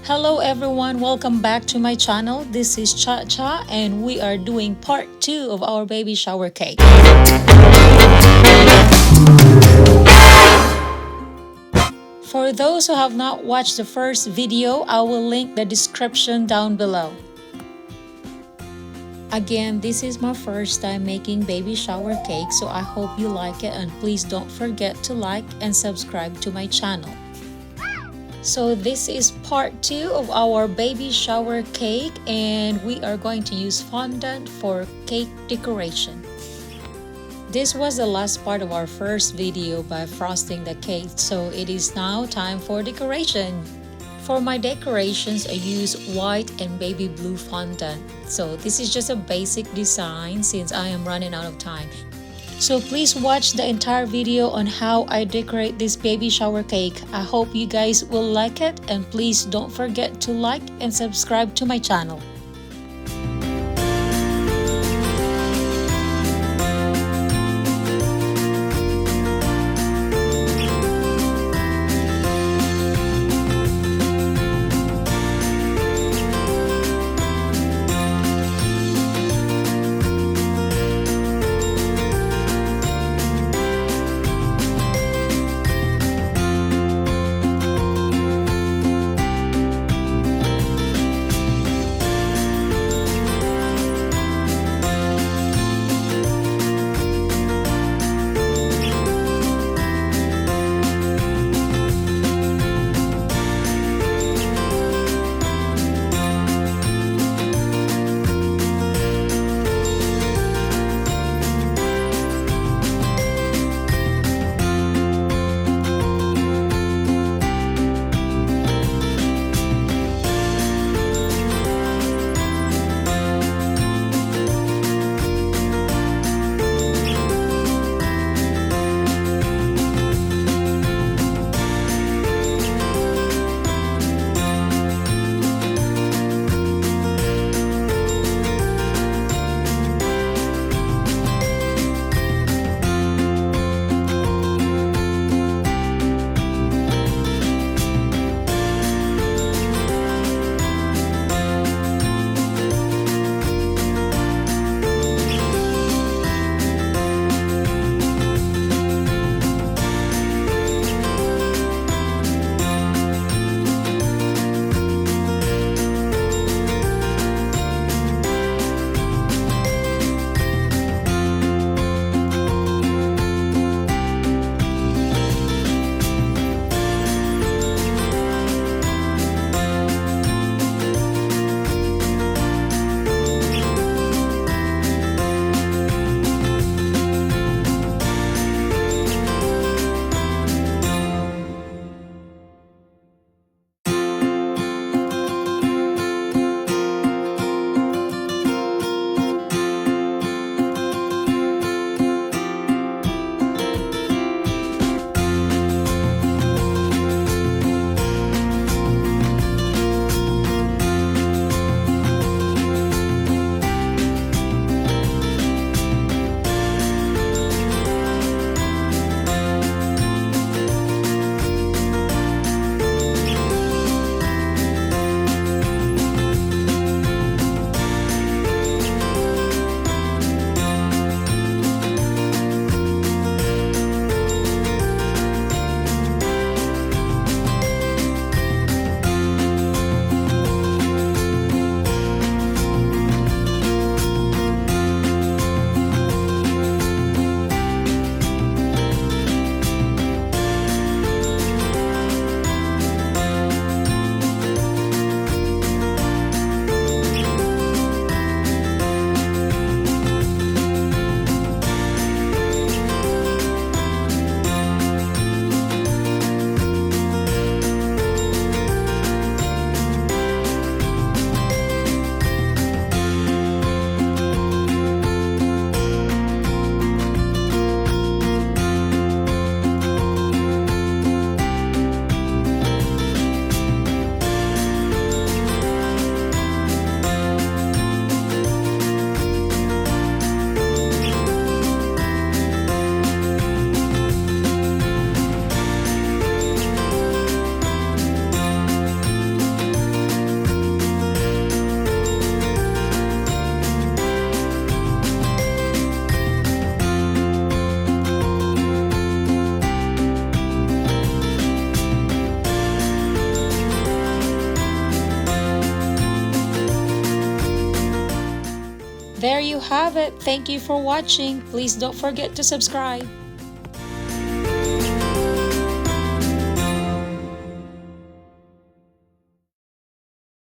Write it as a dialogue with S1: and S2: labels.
S1: Hello everyone, welcome back to my channel. This is Cha Cha and we are doing part 2 of our baby shower cake. For those who have not watched the first video, I will link the description down below. Again, this is my first time making baby shower cake, so I hope you like it and please don't forget to like and subscribe to my channel. So this is part 2 of our baby shower cake and we are going to use fondant for cake decoration. This was the last part of our first video by frosting the cake, so it is now time for decoration. For my decorations, I use white and baby blue fondant. So this is just a basic design since I am running out of time. So please watch the entire video on how I decorate this baby shower cake. I hope you guys will like it and please don't forget to like and subscribe to my channel. There you have it. Thank you for watching. Please don't forget to subscribe.